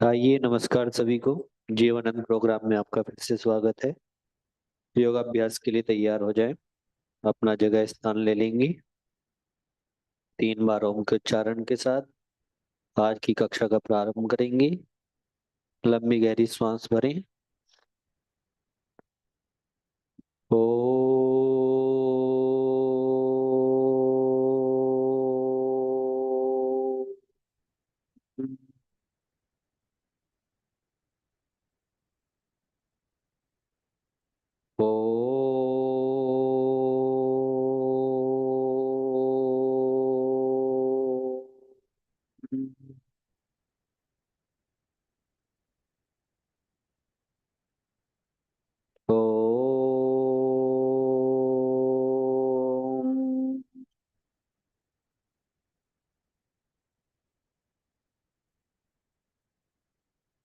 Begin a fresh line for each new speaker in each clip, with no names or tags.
आइए, नमस्कार सभी को। जीवनंद प्रोग्राम में आपका फिर से स्वागत है। योगाभ्यास के लिए तैयार हो जाएं। अपना जगह स्थान ले लेंगी। 3 बार ओम के उच्चारण के साथ आज की कक्षा का प्रारंभ करेंगी। लंबी गहरी श्वास भरें। ओ ओ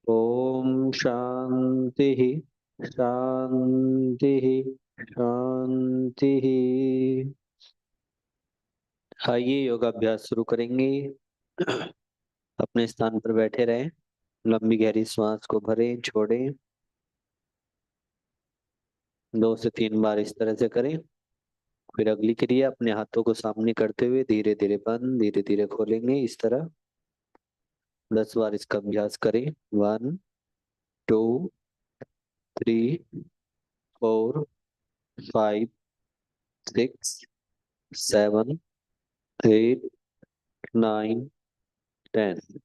ओम शांति शांति शांति। आइए, योगाभ्यास शुरू करेंगे। अपने स्थान पर बैठे रहें। लंबी गहरी श्वास को भरें, छोड़ें। 2 से 3 बार इस तरह से करें। फिर अगली क्रिया, अपने हाथों को सामने करते हुए धीरे धीरे बंद, धीरे धीरे खोलेंगे। इस तरह 10 बार इसका अभ्यास करें। 1 2 3 4 5 6 7 8 9 10।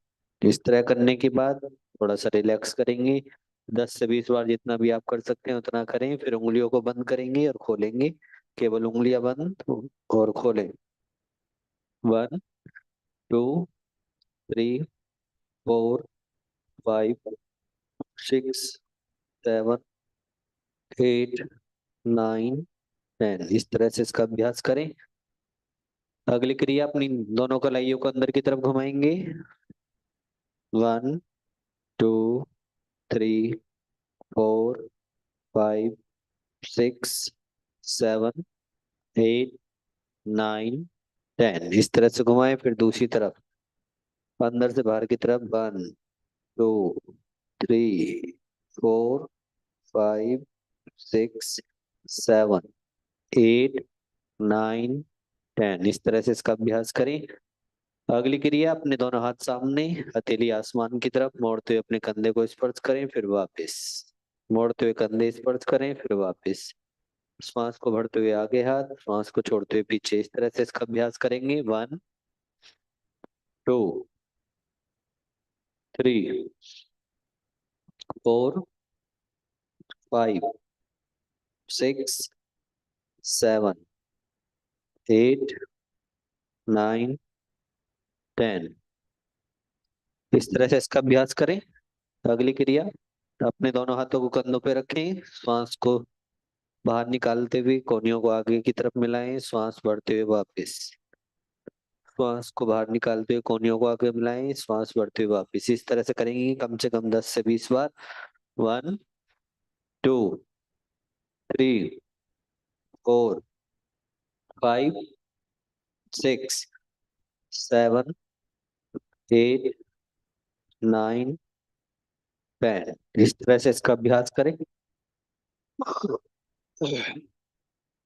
इस तरह करने के बाद थोड़ा सा रिलैक्स करेंगे। 10 से 20 बार जितना भी आप कर सकते हैं उतना करें। फिर उंगलियों को बंद करेंगे और खोलेंगे। केवल उंगलियां बंद और खोलें। 1 2 3 4 5 6 7 8 9 10। इस तरह से इसका अभ्यास करें। अगली क्रिया, अपनी दोनों कलाइयों को अंदर की तरफ घुमाएंगे। 1 2 3 4 5 6 7 8 9 10। इस तरह से घुमाएं। फिर दूसरी तरफ अंदर से बाहर की तरफ। 1 2 3 4 5 6 7 8 9 10। इस तरह से इसका अभ्यास करें। अगली क्रिया, अपने दोनों हाथ सामने, हथेली आसमान की तरफ मोड़ते हुए अपने कंधे को स्पर्श करें। फिर वापस मोड़ते हुए कंधे स्पर्श करें। फिर वापस श्वास को भरते हुए आगे हाथ, श्वास को छोड़ते हुए पीछे। इस तरह से इसका अभ्यास करेंगे। 1 2 3 4 5 6 7 8 9 10। इस तरह से इसका अभ्यास करें। अगली क्रिया, अपने दोनों हाथों को कंधों पे रखें। श्वास को बाहर निकालते हुए कोहनियों को आगे की तरफ मिलाएं। श्वास बढ़ते हुए वापस। श्वास को बाहर निकालते हुए कोहनियों को आगे मिलाएं। श्वास बढ़ते हुए वापस। इस तरह से करेंगे कम से कम 10 से 20 बार। 1 2 3 4 5 6 7 8 9 10। इस तरह से इसका अभ्यास करें।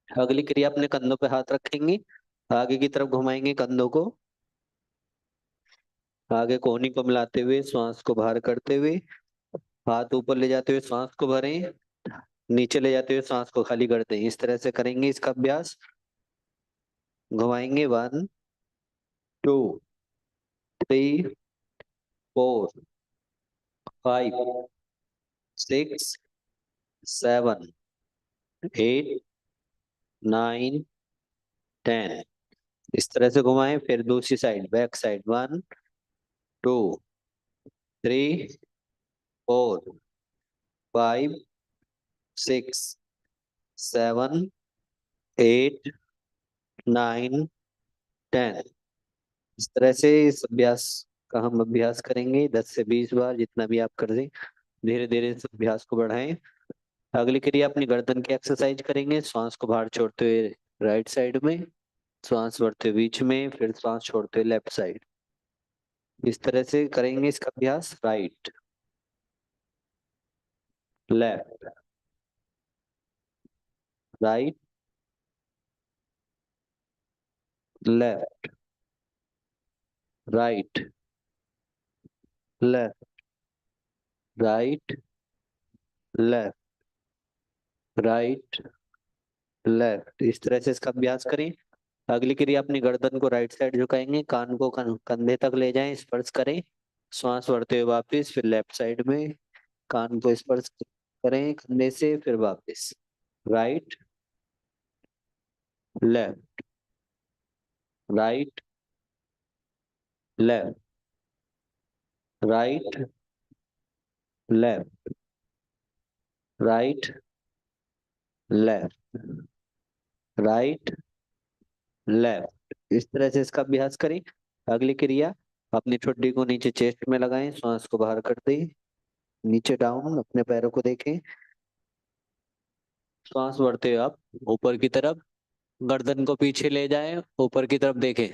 अगली क्रिया, अपने कंधों पे हाथ रखेंगे। आगे की तरफ घुमाएंगे कंधों को। आगे कोहनी को मिलाते हुए श्वास को बाहर करते हुए हाथ ऊपर ले जाते हुए श्वास को भरें। नीचे ले जाते हुए सांस को खाली कर दें। इस तरह से करेंगे इसका अभ्यास। घुमाएंगे। 1 2 3 4 5 6 7 8 9 10। इस तरह से घुमाएं। फिर दूसरी साइड, बैक साइड। 1 2 3 4 5 6 7 8 9 10। इस तरह से इस अभ्यास का हम अभ्यास करेंगे 10 से 20 बार, जितना भी आप कर दें। धीरे धीरे इस अभ्यास को बढ़ाएं। अगली क्रिया, अपनी गर्दन की एक्सरसाइज करेंगे। श्वास को बाहर छोड़ते हुए राइट साइड में, श्वास बढ़ते हुए बीच में, फिर श्वास छोड़ते हुए लेफ्ट साइड। इस तरह से करेंगे इसका अभ्यास। Right, left, right, left, right, left, right, left, right, left. इस तरह से इसका अभ्यास करें। अगली क्रिया, अपनी गर्दन को राइट साइड झुकाएंगे, कान को कंधे तक ले जाएं, स्पर्श करें, श्वास बढ़ते हुए वापस, फिर लेफ्ट साइड में कान को स्पर्श करें कंधे से, फिर वापस, right, left, right, left, right, left, right, left, right, left. इस तरह से इसका अभ्यास करें। अगली क्रिया, अपनी ठुड्डी को नीचे चेस्ट में लगाएं, श्वास को बाहर कर दें, नीचे डाउन, अपने पैरों को देखें, श्वास बढ़ते हुए आप ऊपर की तरफ, गर्दन को पीछे ले जाएं, ऊपर की तरफ देखें,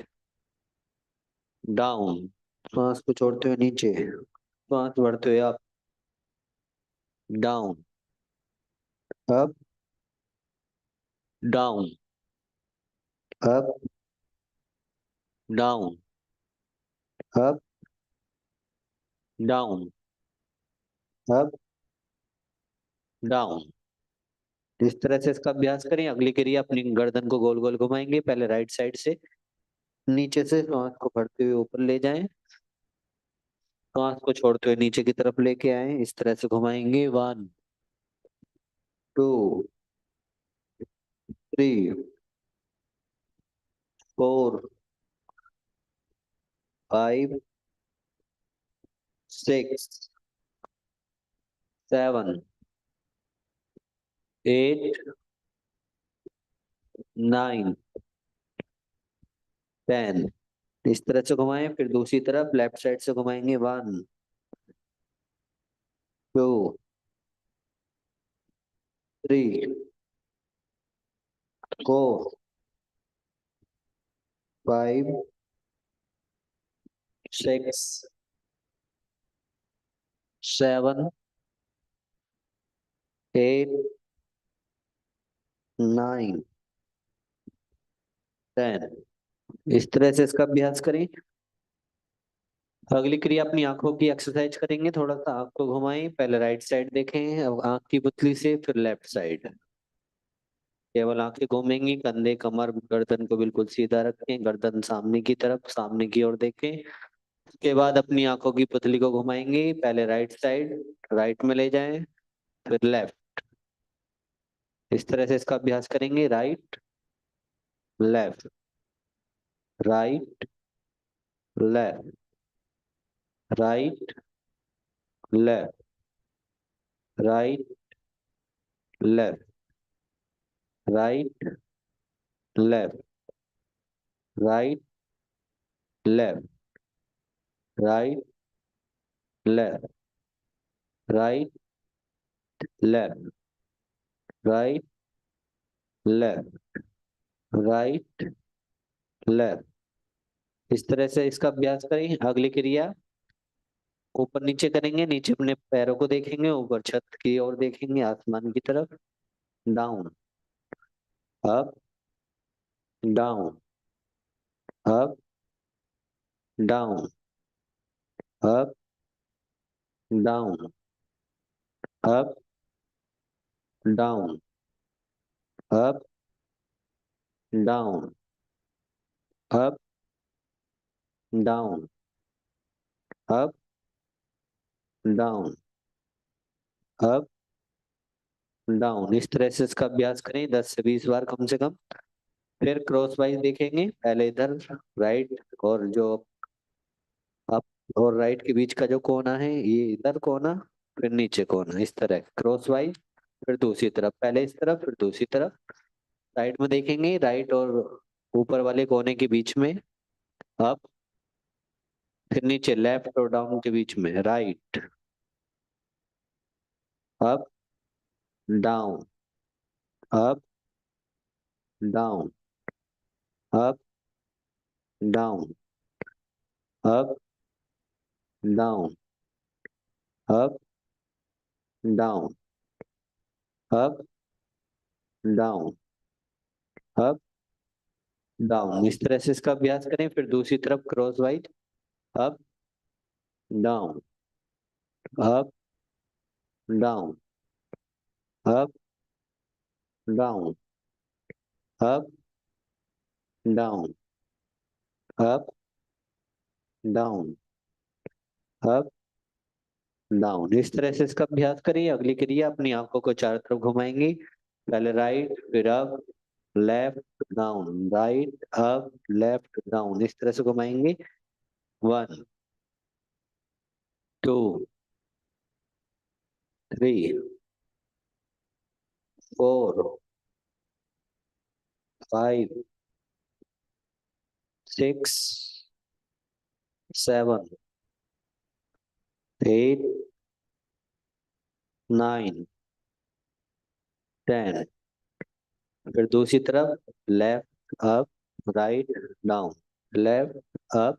डाउन, श्वास को छोड़ते हुए नीचे, श्वास बढ़ते हुए आप, down, up, down, up, down, up, down, up, down. इस तरह से इसका अभ्यास करें। अगली क्रिया, अपनी गर्दन को गोल गोल घुमाएंगे, पहले राइट साइड से, नीचे से श्वास को भरते हुए ऊपर ले जाएं, श्वास को छोड़ते हुए नीचे की तरफ लेके आए, इस तरह से घुमाएंगे, 1, 2, 3, 4, 5, 6, 7, 8, 9, 10। इस तरह से घुमाएं, फिर दूसरी तरफ लेफ्ट साइड से घुमाएंगे, 1, 2, 3, 4, 5, 6, 7, 8, 9, 10। इस तरह से इसका अभ्यास करें। अगली क्रिया, अपनी आंखों की एक्सरसाइज करेंगे। थोड़ा सा आंख को घुमाएं, पहले राइट साइड देखें, अब आंख की पुतली से, फिर लेफ्ट साइड, केवल आंखें घूमेंगी, कंधे, कमर, गर्दन को बिल्कुल सीधा रखें, गर्दन सामने की तरफ, सामने की ओर देखें। उसके बाद अपनी आंखों की पुतली को घुमाएंगे, पहले राइट साइड, राइट में ले जाएं, फिर लेफ्ट। इस तरह से इसका अभ्यास करेंगे, right, left, right, left, right, left, right, left, right, left, right, left, right, left, right, left, right, left, right, left. इस तरह से इसका अभ्यास करें। अगली क्रिया, ऊपर नीचे करेंगे, नीचे अपने पैरों को देखेंगे, ऊपर छत की ओर देखेंगे, आसमान की तरफ, down, up, down, up, down, up, down, up, down, up, down, up, down, up, down, up, down. इस तरह से इसका अभ्यास करें 10 से 20 बार कम से कम। फिर क्रॉस वाइज देखेंगे, पहले इधर राइट, और जो अप और राइट के बीच का जो कोना है, ये इधर कोना, फिर नीचे कोना, इस तरह क्रॉस वाइज। फिर दूसरी तरफ, पहले इस तरफ, फिर दूसरी तरफ। साइड में देखेंगे, राइट और ऊपर वाले कोने के बीच में अप, फिर नीचे लेफ्ट और डाउन के बीच में right, up, down, up, down, up, down, up, down, up, down, up down, up down. इस तरह से इसका अभ्यास करें। फिर दूसरी तरफ cross wise, up down, up down, up down, up down, up down, up down. इस तरह से इसका अभ्यास करिए। अगली क्रिया, अपनी आंखों को चारों तरफ घुमाएंगे। पहले राइट, फिर up, left, down, right, up, left, down, इस तरह से घुमाएंगे। 1 2 3 4 5 6 7 8 9 10। फिर दूसरी तरफ left, up, right, down, left, up,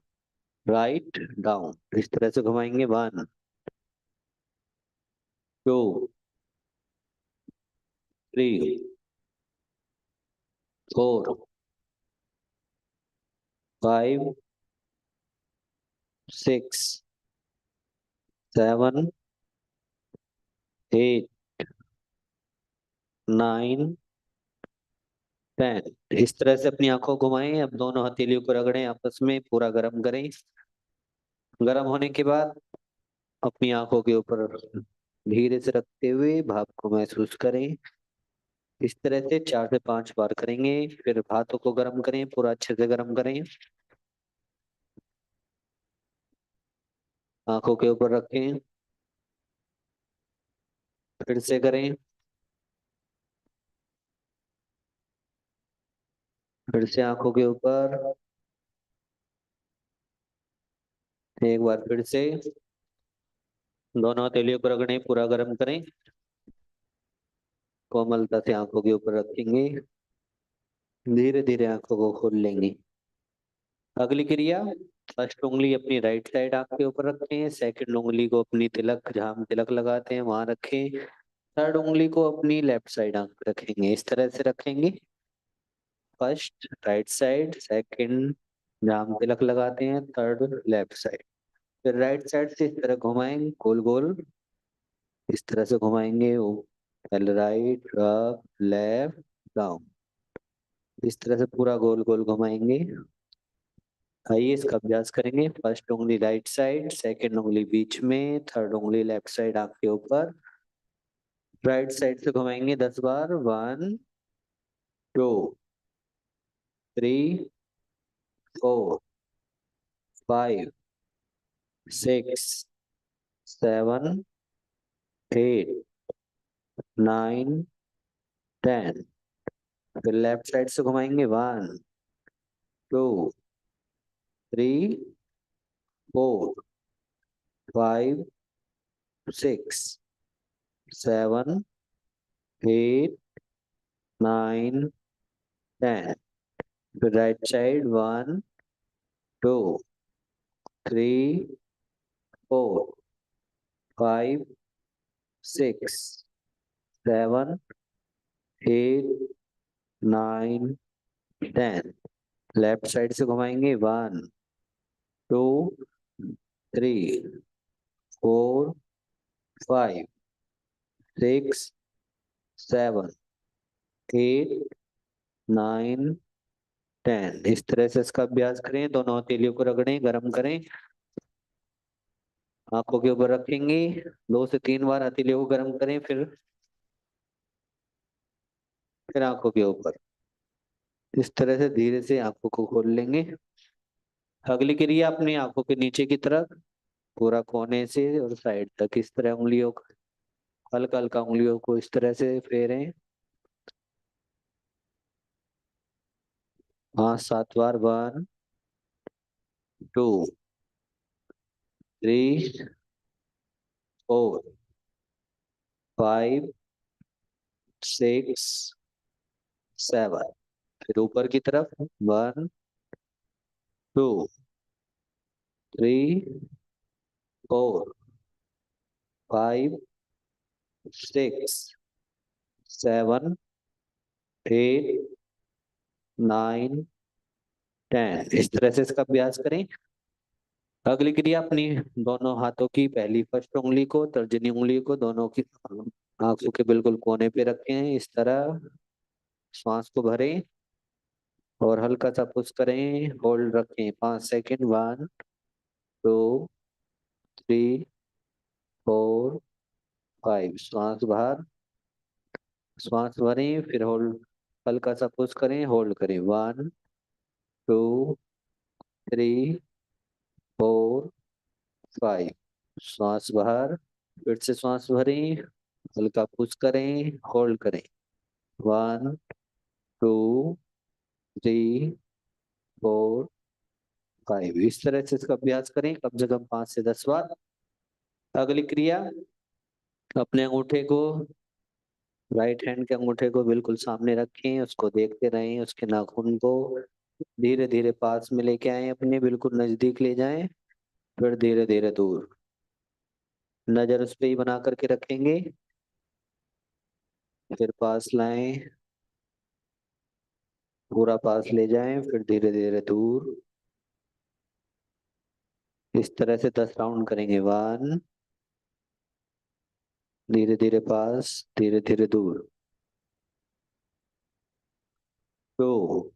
right, down, इस तरह से घुमाएंगे। 1 2 3 4 5 6 7 8 9 10। इस तरह से अपनी आंखों को घुमाएं। अब दोनों हथेलियों को रगड़ें, आपस में पूरा गर्म करें। गर्म होने के बाद अपनी आंखों के ऊपर धीरे से रखते हुए भाप को महसूस करें। इस तरह से 4 से 5 बार करेंगे। फिर हाथों को गर्म करें, पूरा अच्छे से गर्म करें। आंखों के ऊपर रखें, फिर से करें, फिर से आंखों के ऊपर, एक बार फिर से। दोनों हथेलियों को रगड़ें, पूरा गर्म करें। कोमलता से आंखों के ऊपर रखेंगे। धीरे धीरे आंखों को खोल लेंगे। अगली क्रिया, फर्स्ट उंगली अपनी राइट साइड आंख के ऊपर रखें। सेकंड उंगली को अपनी तिलक, जहां हम तिलक लगाते हैं वहां रखें। थर्ड उंगली को अपनी लेफ्ट साइड आंख पे रखेंगे। इस तरह से रखेंगे। फर्स्ट राइट साइड, सेकंड जहां हम तिलक लगाते हैं, थर्ड लेफ्ट साइड। फिर राइट साइड से इस तरह घुमाएंगे, गोल गोल इस तरह से घुमाएंगे। पहले राइट, अप, लेफ्ट, डाउन, इस तरह से पूरा गोल गोल घुमाएंगे। आइए इसका अभ्यास करेंगे। फर्स्ट उंगली राइट साइड, सेकंड उंगली बीच में, थर्ड उंगली लेफ्ट साइड आंख के ऊपर। राइट साइड से घुमाएंगे 10 बार। 1 2 3 4 5 6 7 8 9 10। फिर लेफ्ट साइड से घुमाएंगे। 1 2 3 4 5 6 7 8 9 10। फिर राइट साइड। 1 2 3 4 5 6 7 8 9 10। लेफ्ट साइड से घुमाएंगे। 1 2 3 4 5 6 7 8 9 10। इस तरह से इसका अभ्यास करें। दोनों हथेलियों को रगड़ें, गर्म करें। आंखों के ऊपर रखेंगे। 2 से 3 बार हथेलियों को गर्म करें। फिर आंखों के ऊपर इस तरह से धीरे से आंखों को खोल लेंगे। अगली क्रिया, अपनी आंखों के नीचे की तरफ पूरा कोने से और साइड तक इस तरह उंगलियों को, हल्का हल्का उंगलियों को इस तरह से फेरें। 5 7 बार। 1 2 3 4 5 6 7। फिर ऊपर की तरफ। 1 2 3 4 5 6 7, 8, 9, 10। इस तरह से इसका अभ्यास करें। अगली क्रिया, अपनी दोनों हाथों की पहली फर्स्ट उंगली को, तर्जनी उंगली को दोनों की आंखों के बिल्कुल कोने पे रखें। इस तरह श्वास को भरें और हल्का सा पुश करें, होल्ड रखें 5 सेकेंड। 1, 2, 3, 4, 5। श्वास बाहर, श्वास भरें, फिर होल्ड, हल्का सा पुश करें, होल्ड करें। 1, 2, 3, 4, 5। श्वास बाहर, फिर से श्वास भरें, हल्का पुश करें, होल्ड करें। 1, 2, 3, 4, 5। इस तरह से इसका अभ्यास करें कम से कम 5 से 10 बार। अगली क्रिया, अपने अंगूठे को, राइट हैंड के अंगूठे को बिल्कुल सामने रखें, उसको देखते रहें, उसके नाखून को धीरे धीरे पास में लेके आए, अपने बिल्कुल नजदीक ले जाएं, फिर धीरे धीरे दूर। नजर उस पे ही बना करके रखेंगे, फिर पास लाएं, पूरा पास ले जाएं, फिर धीरे धीरे दूर। इस तरह से 10 राउंड करेंगे। 1, धीरे धीरे पास, धीरे धीरे दूर। 2,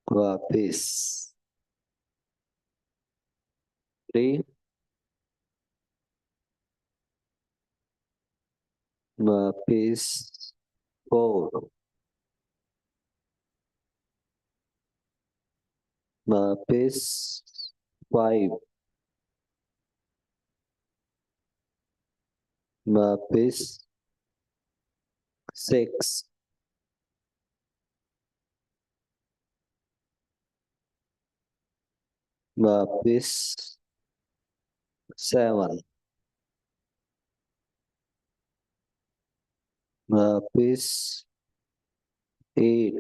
वापिस। 3, वापिस। 4, वापिस। 5, वापिस। 6, वापिस। 7, वापिस। 8,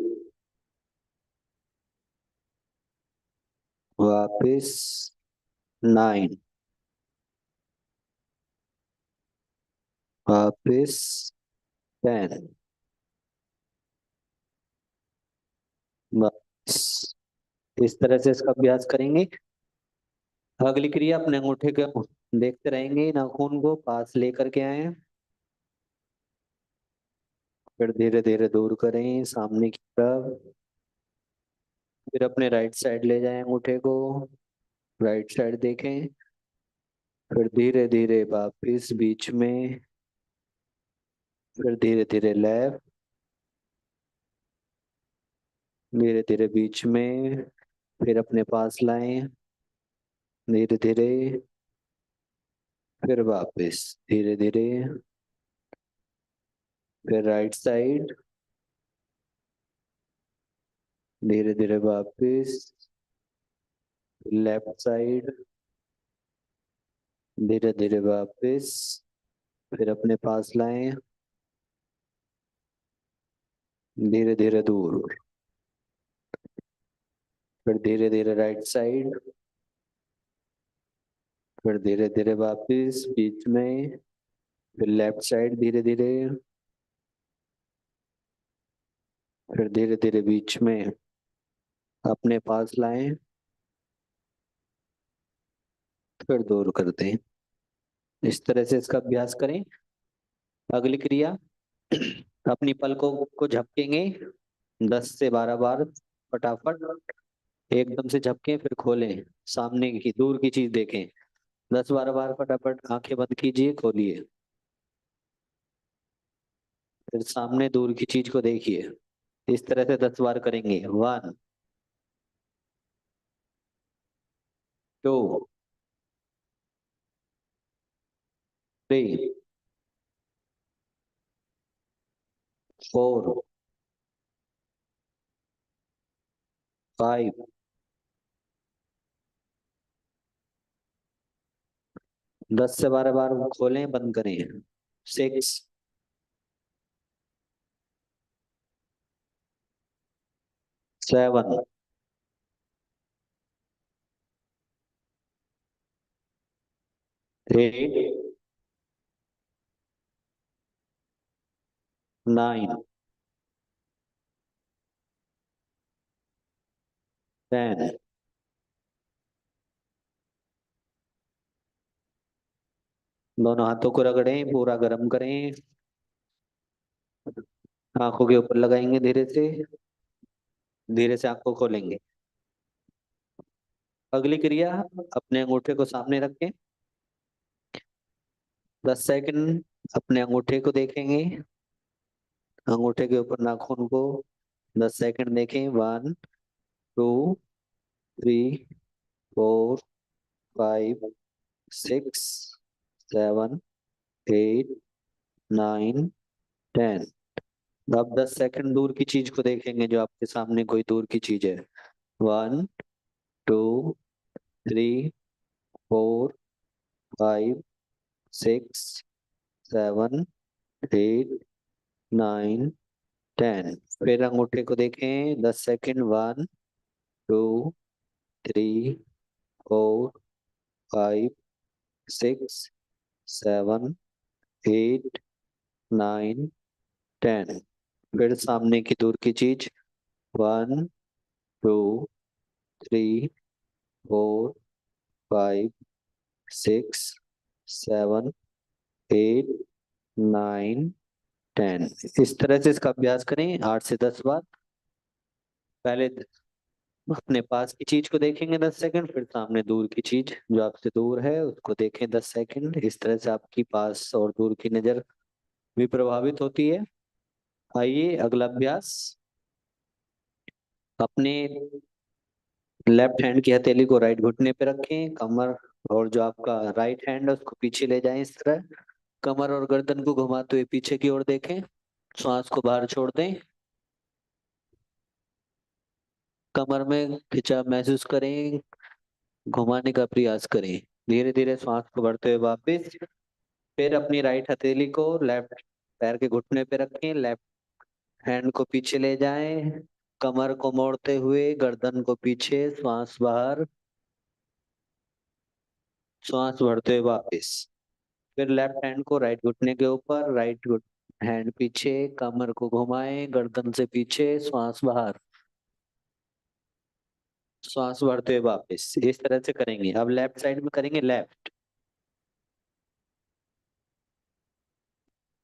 वापिस। 9, वापिस। 10, वापिस। इस तरह से इसका अभ्यास करेंगे। अगली क्रिया, अपने अंगूठे के देखते रहेंगे, नाखून को पास लेकर के आए, फिर धीरे धीरे दूर करें सामने की तरफ। फिर अपने राइट साइड ले जाएं अंगूठे को, राइट साइड देखें, फिर धीरे धीरे वापिस बीच में, फिर धीरे धीरे लेफ्ट, धीरे धीरे बीच में, फिर अपने पास लाएं, धीरे धीरे, फिर वापस धीरे धीरे, फिर राइट साइड, धीरे धीरे वापस, लेफ्ट साइड, धीरे धीरे वापस, फिर अपने पास लाएं, धीरे धीरे दूर, फिर धीरे धीरे राइट साइड, फिर धीरे धीरे वापस बीच में, फिर लेफ्ट साइड धीरे धीरे, फिर धीरे धीरे बीच में, अपने पास लाएं, फिर दूर कर दें। इस तरह से इसका अभ्यास करें। अगली क्रिया, अपनी पलकों को झपकेंगे 10 से 12 बार फटाफट। एकदम से झपकें, फिर खोलें, सामने की दूर की चीज देखें। 10 12 बार फटाफट आंखें बंद कीजिए, खोलिए, फिर सामने दूर की चीज को देखिए। इस तरह से 10 बार करेंगे। 1, 2, 3, 4, 5, 10 से 12 बार खोलें, बंद करें। 6, 7, 8, 9, 10। दोनों हाथों को रगड़ें, पूरा गर्म करें। आंखों के ऊपर लगाएंगे, धीरे से धीरे से आंखों खोलेंगे। अगली क्रिया, अपने अंगूठे को सामने रखें। 10 सेकंड अपने अंगूठे को देखेंगे, अंगूठे के ऊपर नाखून को 10 सेकंड देखें। 1, 2, 3, 4, 5, 6, 7, 8, 9, 10। अब 10 सेकंड दूर की चीज को देखेंगे, जो आपके सामने कोई दूर की चीज है। 1, 2, 3, 4, 5, 6, 7, 8, 9, 10। फिर अंगूठे को देखें, 10 सेकंड। 1, 2, 3, 4, 5, 6, 7, 8, 9, 10। फिर सामने की दूर की चीज। 1, 2, 3, 4, 5, 6, 7, 8, 9, 10। इस तरह से इसका अभ्यास करें 8 से 10 बार। पहले अपने पास की चीज को देखेंगे 10 सेकंड, फिर सामने दूर की चीज जो आपसे दूर है उसको देखें 10 सेकंड। इस तरह से आपकी पास और दूर की नजर भी प्रभावित होती है। आइए अगला अभ्यास। अपने लेफ्ट हैंड की हथेली को राइट घुटने पे रखें, कमर और जो आपका राइट हैंड है उसको पीछे ले जाएं इस तरह। कमर और गर्दन को घुमाते हुए पीछे की ओर देखें। श्वास को बाहर छोड़ दें। कमर में खिंचाव महसूस करें, घुमाने का प्रयास करें। धीरे धीरे श्वास को भरते हुए वापस। फिर अपनी राइट हथेली को लेफ्ट पैर के घुटने पे रखें, लेफ्ट हैंड को पीछे ले जाएं, कमर को मोड़ते हुए, गर्दन को पीछे, श्वास बाहर, श्वास भरते हुए वापस। फिर लेफ्ट हैंड को राइट घुटने के ऊपर, राइट हैंड पीछे, कमर को घुमाएं, गर्दन से पीछे, श्वास बाहर, श्वास भरते हुए वापस। इस तरह से करेंगे। अब लेफ्ट साइड में करेंगे। Left,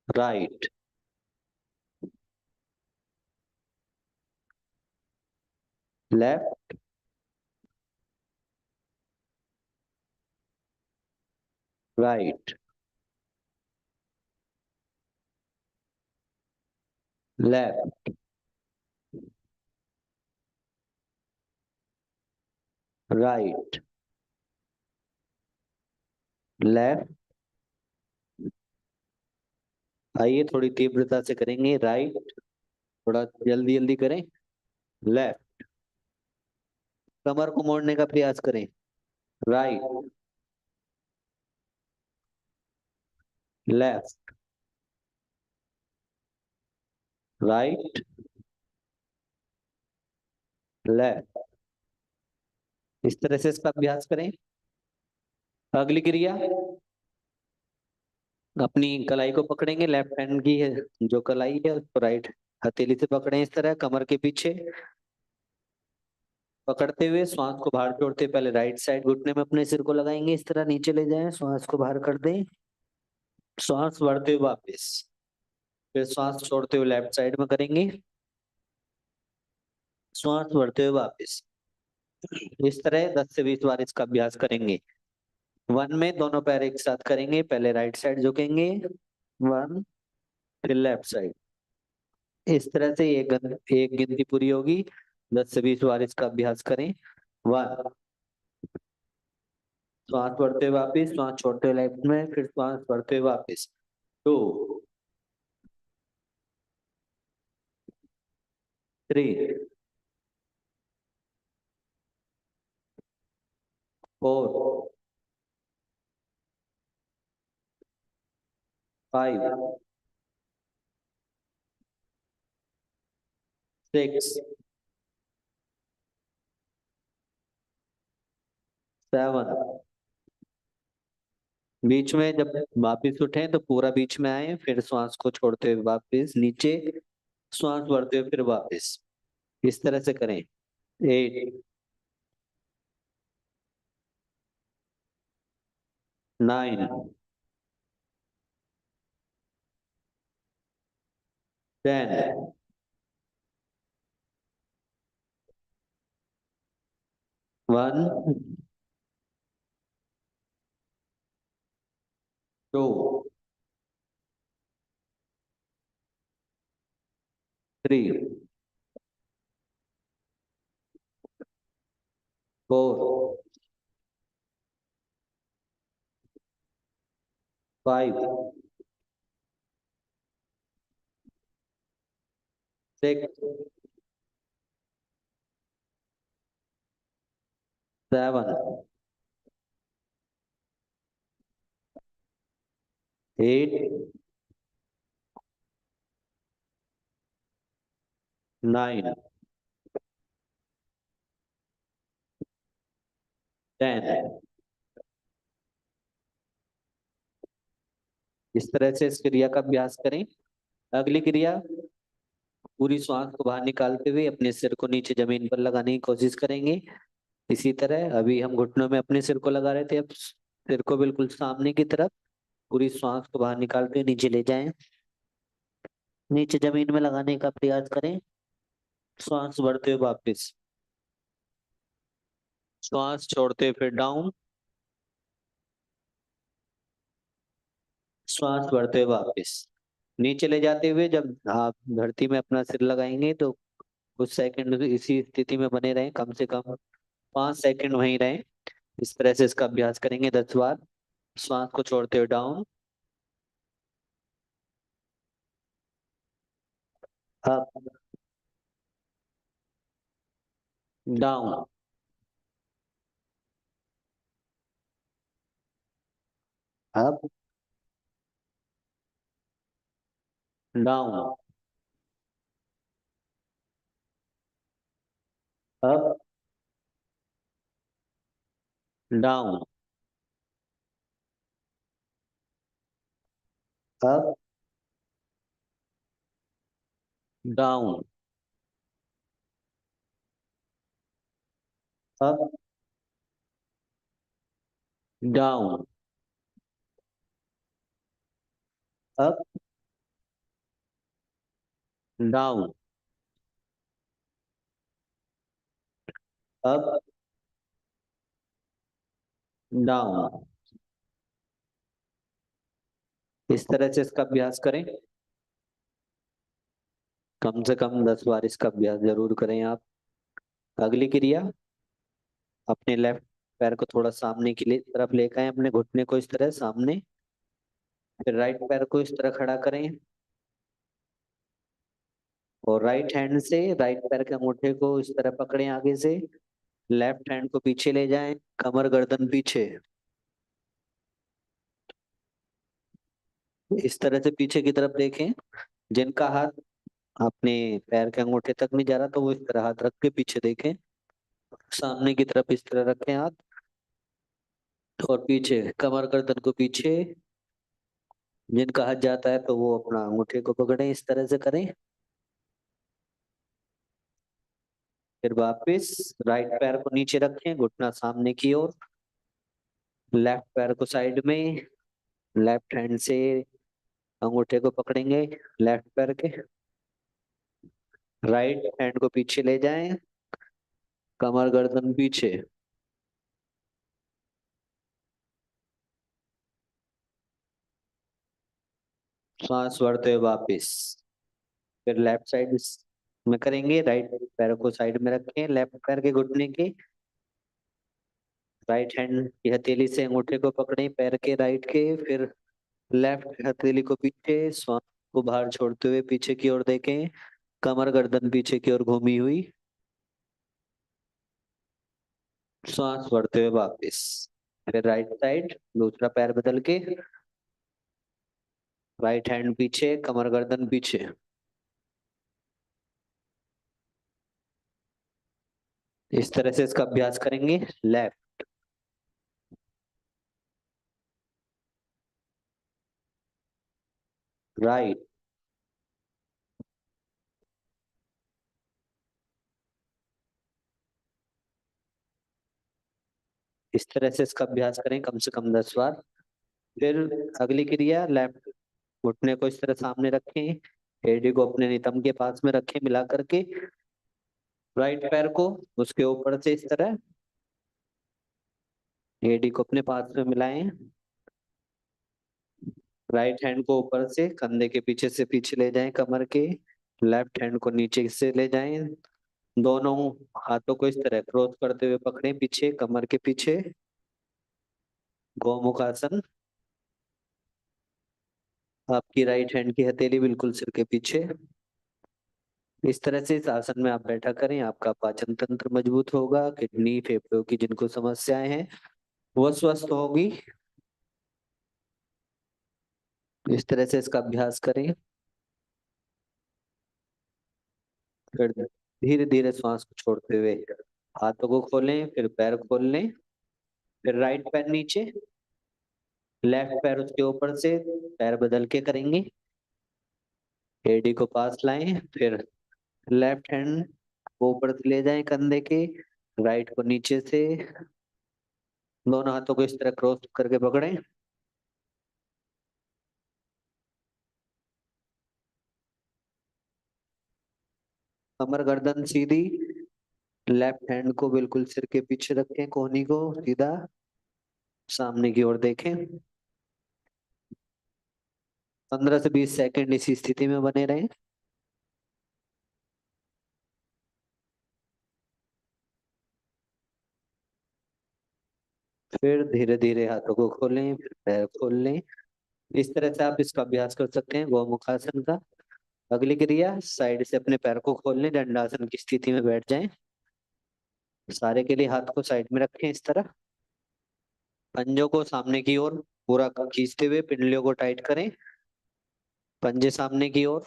right, left, right, left, right, left. आइए थोड़ी तीव्रता से करेंगे। राइट, थोड़ा जल्दी जल्दी करें। लेफ्ट, कमर को मोड़ने का प्रयास करें। Right, left, right, left. इस तरह से इसका अभ्यास करें। अगली क्रिया, अपनी कलाई को पकड़ेंगे। लेफ्ट हैंड की है जो कलाई है उसको राइट हथेली से पकड़ें इस तरह, कमर के पीछे पकड़ते हुए श्वास को बाहर छोड़ते हुए पहले राइट साइड घुटने में अपने सिर को लगाएंगे, इस तरह नीचे ले जाएं, श्वास को बाहर कर दें, श्वास बढ़ते हुए वापस। फिर श्वास छोड़ते हुए लेफ्ट साइड में करेंगे, श्वास बढ़ते हुए वापस। इस तरह 10 से 20 बार इसका अभ्यास करेंगे। 1 में दोनों पैर एक साथ करेंगे, पहले राइट साइड झुकेंगे, 1, फिर लेफ्ट साइड। इस तरह से एक गिनती पूरी होगी। 10 से 20 बार इसका अभ्यास करें। 1, श्वास बढ़ते हुए वापिस, श्वास छोड़ते हुए लेफ्ट में, फिर श्वास बढ़ते हुए वापिस। 2, 3, 4, 5, 6, 7, बीच में जब वापिस उठे तो पूरा बीच में आए, फिर श्वास को छोड़ते हुए वापिस नीचे, श्वास भरते हुए फिर वापिस, इस तरह से करें। 8, 9, 10, 1, 2, 3, 4, 5, 6, 7, 8, 9, 10। इस तरह से इस क्रिया का अभ्यास करें। अगली क्रिया, पूरी श्वास को बाहर निकालते हुए अपने सिर को नीचे जमीन पर लगाने की कोशिश करेंगे। इसी तरह अभी हम घुटनों में अपने सिर को लगा रहे थे, अब सिर को बिल्कुल सामने की तरफ पूरी श्वास को बाहर निकालते हुए नीचे ले जाएं। नीचे जमीन में लगाने का प्रयास करें। श्वास भरते हुए वापस, श्वास छोड़ते हुए फिर डाउन, श्वास भरते हुए वापस। नीचे ले जाते हुए जब आप धरती में अपना सिर लगाएंगे तो कुछ सेकंड इसी स्थिति में बने रहें, कम से कम 5 सेकंड वहीं रहें। इस तरह से इसका अभ्यास करेंगे 10 बार। श्वास को छोड़ते हुए down, up, down, up, down, up, down, up, down, up, down, up, down, up, down. इस तरह से इसका अभ्यास करें। कम से कम 10 बार इसका अभ्यास जरूर करें आप। अगली क्रिया, अपने लेफ्ट पैर को थोड़ा सामने की तरफ लेकर आए, अपने घुटने को इस तरह सामने, फिर राइट पैर को इस तरह खड़ा करें और राइट हैंड से राइट पैर के अंगूठे को इस तरह पकड़ें आगे से, लेफ्ट हैंड को पीछे ले जाएं, कमर गर्दन पीछे, इस तरह से पीछे की तरफ देखें। जिनका हाथ अपने पैर के अंगूठे तक नहीं जा रहा तो वो इस तरह हाथ रख के पीछे देखें। सामने की तरफ इस तरह रखें हाथ, और पीछे कमर गर्दन को पीछे। जिनका हाथ जाता है तो वो अपना अंगूठे को पकड़े, इस तरह से करें। फिर वापस राइट पैर को नीचे रखें, घुटना सामने की ओर, लेफ्ट पैर को साइड में, लेफ्ट हैंड से अंगूठे को पकड़ेंगे लेफ्ट पैर के, राइट हैंड को पीछे ले जाएं, कमर गर्दन पीछे, सांस भरते हुए वापिस। फिर लेफ्ट साइड में करेंगे, राइट पैर को साइड में रखें, लेफ्ट पैर के घुटने के, राइट हैंड की हथेली से अंगूठे को पकड़ें पैर के राइट के, फिर लेफ्ट हथेली को पीछे, श्वास को बाहर छोड़ते हुए पीछे की ओर देखें, कमर गर्दन पीछे की ओर घूमी हुई, श्वास भरते हुए वापस। फिर राइट साइड दूसरा पैर बदल के, राइट हैंड पीछे, कमर गर्दन पीछे। इस तरह से इसका अभ्यास करेंगे। Left, right. इस तरह से इसका अभ्यास करें कम से कम 10 बार। फिर अगली क्रिया, लेफ्ट घुटने को इस तरह सामने रखें, एडी को अपने नितंब के पास में रखें मिला करके, राइट पैर को उसके ऊपर से इस तरह एडी को अपने पास में मिलाएं, राइट हैंड को ऊपर से कंधे के पीछे से पीछे ले जाएं कमर के, लेफ्ट हैंड को नीचे से ले जाएं, दोनों हाथों को इस तरह क्रॉस करते हुए पकड़ें पीछे कमर के पीछे, गोमुख आसन। आपकी राइट हैंड की हथेली बिल्कुल सिर के पीछे। इस तरह से इस आसन में आप बैठा करें, आपका पाचन तंत्र मजबूत होगा, किडनी फेफड़ों की जिनको समस्याएं हैं वो स्वस्थ होगी। इस तरह से इसका अभ्यास करें। फिर धीरे धीरे श्वास को छोड़ते हुए हाथों को खोलें, फिर पैर खोल लें, फिर राइट पैर नीचे, लेफ्ट पैर उसके ऊपर से, पैर बदल के करेंगे, एडी को पास लाएं, फिर लेफ्ट हैंड को ऊपर से ले जाएं कंधे के, राइट को नीचे से, दोनों हाथों को इस तरह क्रॉस करके पकड़ें, कमर गर्दन सीधी, लेफ्ट हैंड को बिल्कुल सिर के पीछे रखें, कोहनी को सीधा सामने की ओर देखें। 15 से 20 सेकंड इसी स्थिति में बने रहें। फिर धीरे धीरे हाथों को खोलें, फिर पैर खोल लें। इस तरह से आप इसका अभ्यास कर सकते हैं गोमुखासन का। अगली क्रिया, साइड से अपने पैर को खोल लें, दंडासन की स्थिति में बैठ जाएं। सारे के लिए हाथ को साइड में रखें इस तरह, पंजों को सामने की ओर पूरा खींचते हुए पिंडलियों को टाइट करें, पंजे सामने की ओर,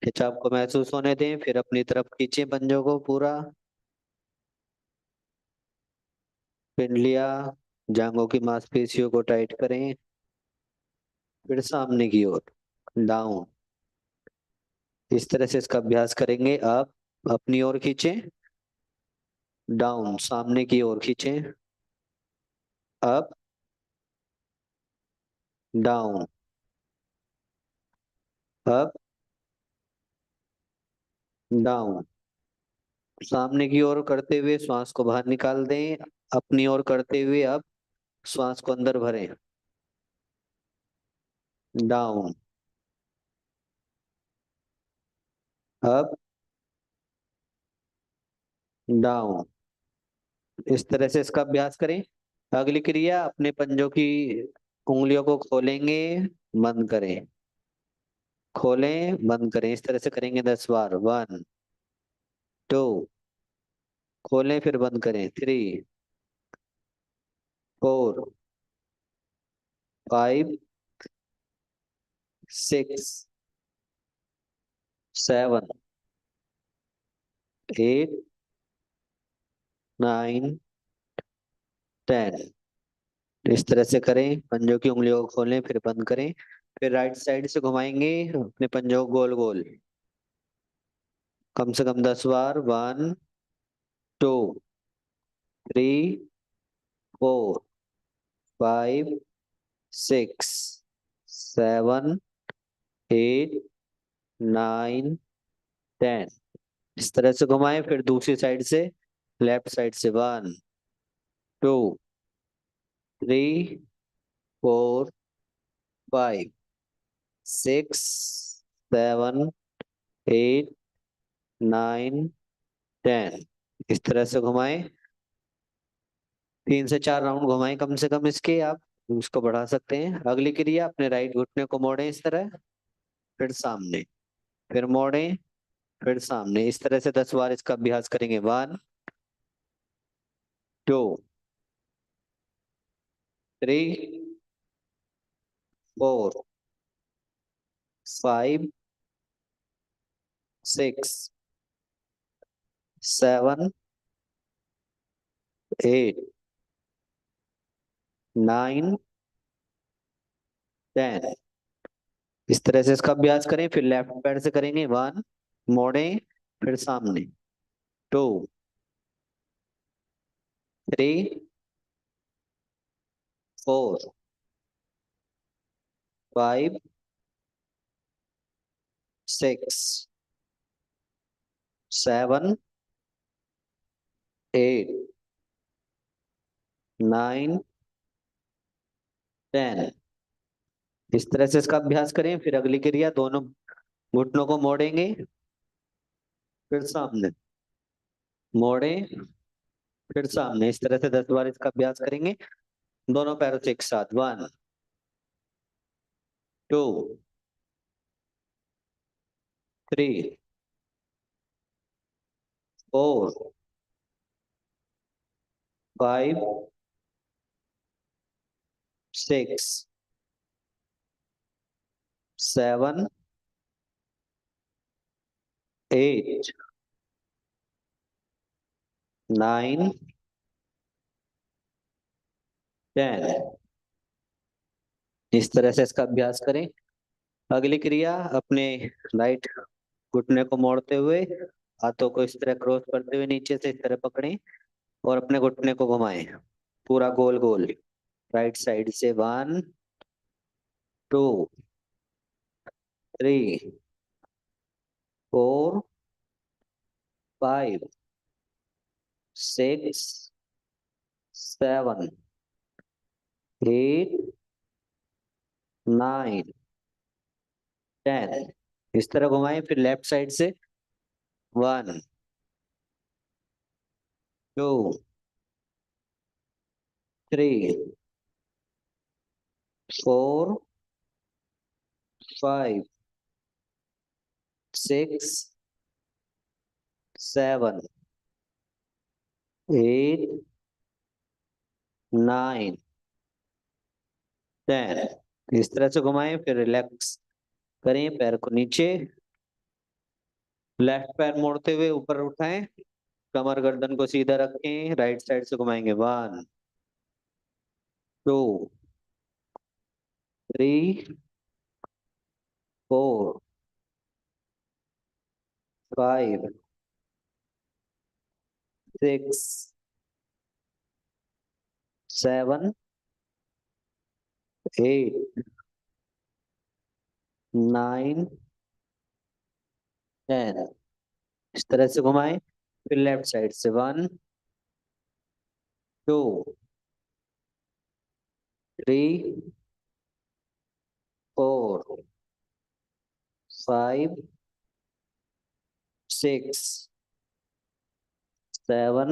खिंचाव को महसूस होने दें, फिर अपनी तरफ खींचें पंजों को पूरा, पिंडलियां जांघों की मांसपेशियों को टाइट करें, फिर सामने की ओर डाउन। इस तरह से इसका अभ्यास करेंगे आप। अपनी ओर खींचें, डाउन, सामने की ओर खींचें, अप, डाउन, अप, डाउन। सामने की ओर करते हुए श्वास को बाहर निकाल दें, अपनी ओर करते हुए अब श्वास को अंदर भरें, डाउन, अप, डाउन। इस तरह से इसका अभ्यास करें। अगली क्रिया, अपने पंजों की उंगलियों को खोलेंगे, बंद करें, खोलें बंद करें, इस तरह से करेंगे 10 बार। 1, 2, खोलें फिर बंद करें, 3, 4, 5, 6, 7, 8, 9, 10। इस तरह से करें, पंजों की उंगलियों को खोलें फिर बंद करें, फिर राइट साइड से घुमाएंगे अपने पंजों को गोल गोल, कम से कम 10 बार। 1, 2, 3, 4, 5, 6, 7, 8, 9, 10। इस तरह से घुमाएं, फिर दूसरी साइड से, लेफ्ट साइड से। 1, 2, 3, 4, 5, 6, 7, 8, 9, 10। इस तरह से घुमाएं, 3 से 4 राउंड घुमाएं कम से कम इसके आप, उसको बढ़ा सकते हैं। अगली क्रिया, अपने राइट घुटने को मोड़ें इस तरह, फिर सामने, फिर मोड़ें, फिर सामने। इस तरह से 10 बार इसका अभ्यास करेंगे। 1, 2, 3, 4, 5, 6, 7, 8, 9, 10। इस तरह से इसका अभ्यास करें। फिर लेफ्ट पैर से करेंगे। 1, मोड़े, फिर सामने। 2, 3, 4, 5, 6, 7, 8, 9, 10। इस तरह से इसका अभ्यास करें। फिर अगली क्रिया, दोनों घुटनों को मोड़ेंगे, फिर सामने, मोड़े, फिर सामने। इस तरह से 10 बार इसका अभ्यास करेंगे दोनों पैरों से एक साथ। 1, 2, 3, 4, 5, 6, 7, 8, 9, 10। इस तरह से इसका अभ्यास करें। अगली क्रिया, अपने राइट घुटने को मोड़ते हुए हाथों को इस तरह क्रॉस करते हुए नीचे से इस तरह पकड़ें और अपने घुटने को घुमाएं पूरा गोल गोल राइट साइड से। 1, 2, 3, 4, 5, 6, 7, 8, 9, 10। इस तरह घुमाएं। फिर लेफ्ट साइड से। 1, 2, 3, 4, 5, 6, 7, 8, 9, 10। इस तरह से घुमाएं। फिर रिलैक्स करें, पैर को नीचे, लेफ्ट पैर मोड़ते हुए ऊपर उठाएं, कमर गर्दन को सीधा रखें, राइट साइड से घुमाएंगे। 1, 2, 3, 4, 5, 6, 7, 8, 9, 10। इस तरह से घुमाएं। फिर लेफ्ट साइड से। 1, 2, 3, 4, 5, 6, 7,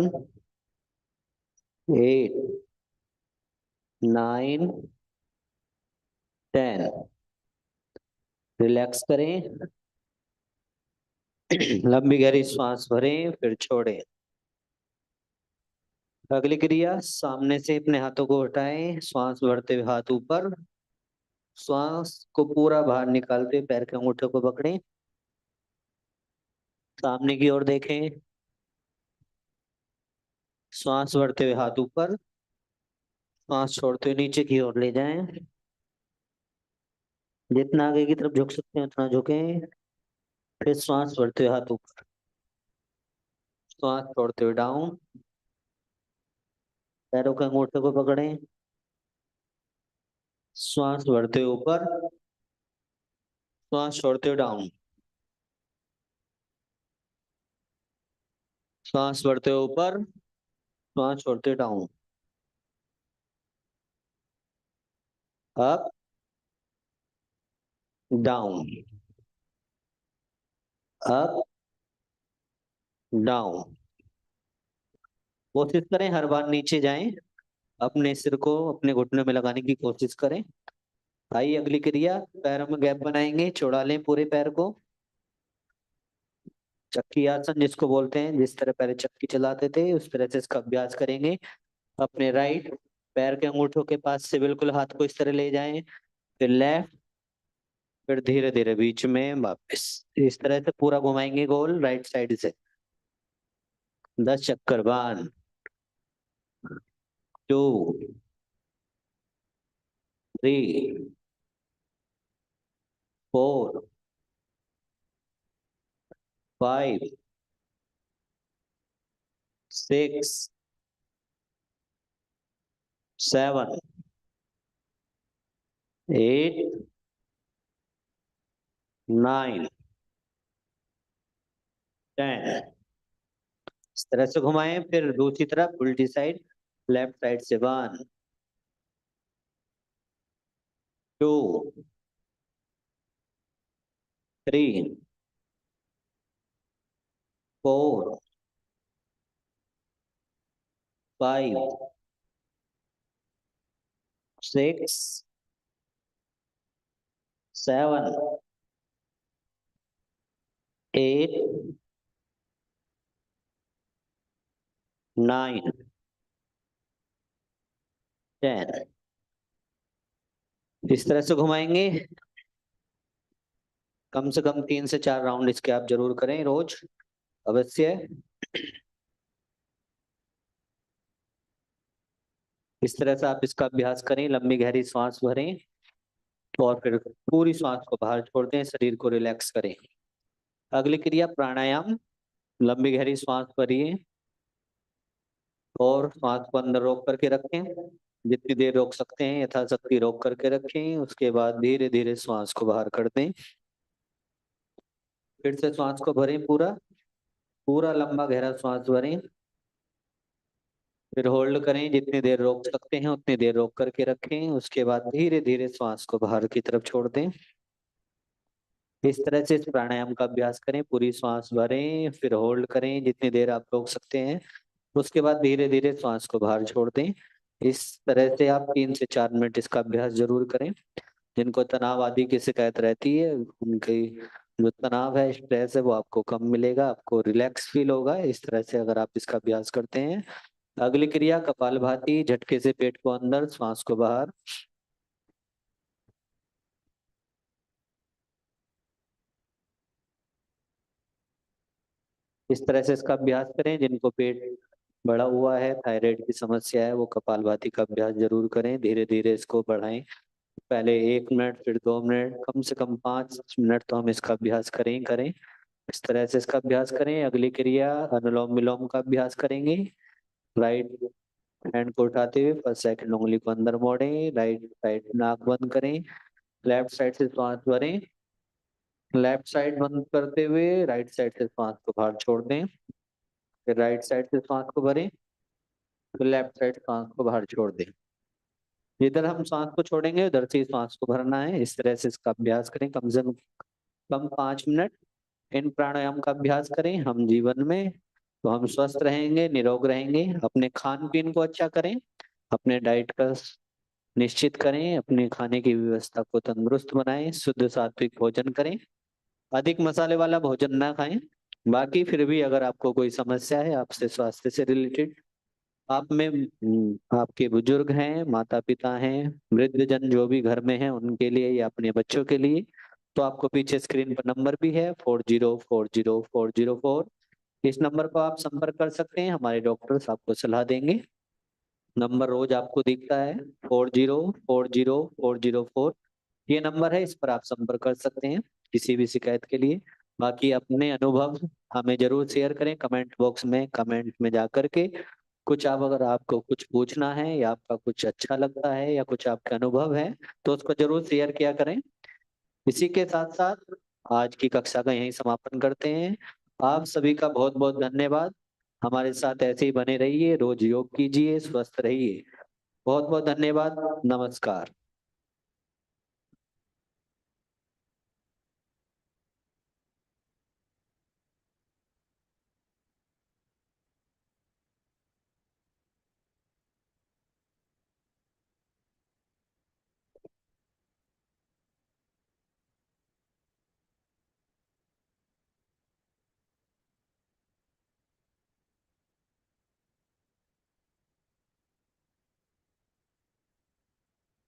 8, 9, 10। रिलैक्स करें, लंबी गहरी श्वास भरें, फिर छोड़ें। अगली क्रिया, सामने से अपने हाथों को हटाएं, श्वास भरते हुए हाथ ऊपर, श्वास को पूरा बाहर निकालते हुए पैर के अंगूठे को पकड़ें, सामने की ओर देखें, श्वास भरते हुए हाथ ऊपर, श्वास छोड़ते हुए नीचे की ओर ले जाएं। जितना आगे की तरफ झुक सकते हैं उतना झुकें। फिर श्वास भरते हुए हाथ ऊपर, श्वास छोड़ते हुए डाउन, पैरों के अंगूठे को पकड़ें, श्वास भरते हुए ऊपर, श्वास छोड़ते हुए डाउन, श्वास भरते हुए ऊपर, श्वास छोड़ते हुए down, up, down, up, down. कोशिश करें हर बार नीचे जाएं, अपने सिर को अपने घुटने में लगाने की कोशिश करें। आइए अगली क्रिया, पैरों में गैप बनाएंगे, चौड़ा लें पूरे पैर को, चक्की आसन जिसको बोलते हैं, जिस तरह पहले चक्की चलाते थे उस तरह से इसका अभ्यास करेंगे। अपने राइट पैर के अंगूठों के पास से बिल्कुल हाथ को इस तरह ले जाएं, फिर लेफ्ट, फिर धीरे धीरे बीच में वापस। इस तरह से पूरा घुमाएंगे गोल राइट साइड से। 10 चक्कर। 1, 2, 3, 4 5 6 7 8 9 10। इस तरह से घुमाएं, फिर दूसरी तरफ उल्टी साइड, लेफ्ट साइड से 1 2 3 4 5 6 7 8 9 10। इस तरह से घुमाएंगे। कम से कम 3 से 4 राउंड इसके आप जरूर करें रोज, अवश्य। इस तरह से आप इसका अभ्यास करें, लंबी गहरी सांस भरें और फिर पूरी सांस को बाहर छोड़ दें, शरीर को रिलैक्स करें। अगली क्रिया प्राणायाम। लंबी गहरी सांस भरिए और सांस को अंदर रोक करके रखें, जितनी देर रोक सकते हैं यथाशक्ति रोक करके रखें। उसके बाद धीरे धीरे सांस को बाहर कर दें। फिर से सांस को भरें, पूरा पूरा लंबा गहरा सांस भरें, फिर होल्ड करें, जितनी देर रोक सकते हैं उतनी देर रोक करके रखें। उसके बाद धीरे धीरे श्वास को बाहर की तरफ छोड़ दें। इस तरह से इस प्राणायाम का अभ्यास करें, पूरी श्वास भरें, फिर होल्ड करें जितनी देर आप रोक सकते हैं, उसके बाद धीरे धीरे श्वास को बाहर छोड़ दें। इस तरह से आप 3 से 4 मिनट इसका अभ्यास जरूर करें। जिनको तनाव आदि की शिकायत रहती है, उनकी जो तनाव है, स्ट्रेस है, वो आपको कम मिलेगा, आपको रिलैक्स फील होगा। इस तरह से अगर आप इसका अभ्यास करते हैं। अगली क्रिया कपालभाति, झटके से पेट को अंदर, श्वास को बाहर। इस तरह से इसका अभ्यास करें। जिनको पेट बड़ा हुआ है, थायराइड की समस्या है, वो कपालभाति का अभ्यास जरूर करें। धीरे धीरे इसको बढ़ाएं, पहले 1 मिनट, फिर 2 मिनट, कम से कम 5 मिनट तो हम इसका अभ्यास करें। इस तरह से इसका अभ्यास करें। अगली क्रिया अनुलोम विलोम का अभ्यास करेंगे। राइट हैंड को उठाते हुए फर्स्ट सेकंड उंगली को अंदर मोड़ें, राइट साइड नाक बंद करें, लेफ्ट साइड से श्वास भरें, लेफ्ट साइड बंद करते हुए राइट साइड से श्वास को बाहर छोड़ दें, फिर राइट साइड से श्वास को भरें, फिर लेफ्ट साइड श्वास को बाहर छोड़ दें। जिधर हम श्वास को छोड़ेंगे उधर से ही श्वास को भरना है। इस तरह से इसका अभ्यास करें, कम से कम 5 मिनट इन प्राणायाम का अभ्यास करें। हम जीवन में तो हम स्वस्थ रहेंगे, निरोग रहेंगे। अपने खान पीन को अच्छा करें, अपने डाइट का निश्चित करें, अपने खाने की व्यवस्था को तंदुरुस्त बनाएं, शुद्ध सात्विक भोजन करें, अधिक मसाले वाला भोजन ना खाएं। बाकी फिर भी अगर आपको कोई समस्या है आपसे स्वास्थ्य से रिलेटेड, आप में आपके बुजुर्ग हैं, माता पिता हैं, वृद्ध जन जो भी घर में हैं, उनके लिए या अपने बच्चों के लिए, तो आपको पीछे स्क्रीन पर नंबर भी है 40404004। इस नंबर पर आप संपर्क कर सकते हैं, हमारे डॉक्टर्स आपको सलाह देंगे। नंबर रोज आपको दिखता है 40404004। ये नंबर है, इस पर आप संपर्क कर सकते हैं किसी भी शिकायत के लिए। बाकी अपने अनुभव हमें जरूर शेयर करें कमेंट बॉक्स में, कमेंट में जा करके कुछ आप, अगर आपको कुछ पूछना है या आपका कुछ अच्छा लगता है या कुछ आपका अनुभव है तो उसको जरूर शेयर किया करें। इसी के साथ साथ आज की कक्षा का यहीं समापन करते हैं। आप सभी का बहुत बहुत धन्यवाद। हमारे साथ ऐसे ही बने रहिए, रोज योग कीजिए, स्वस्थ रहिए। बहुत बहुत धन्यवाद। नमस्कार।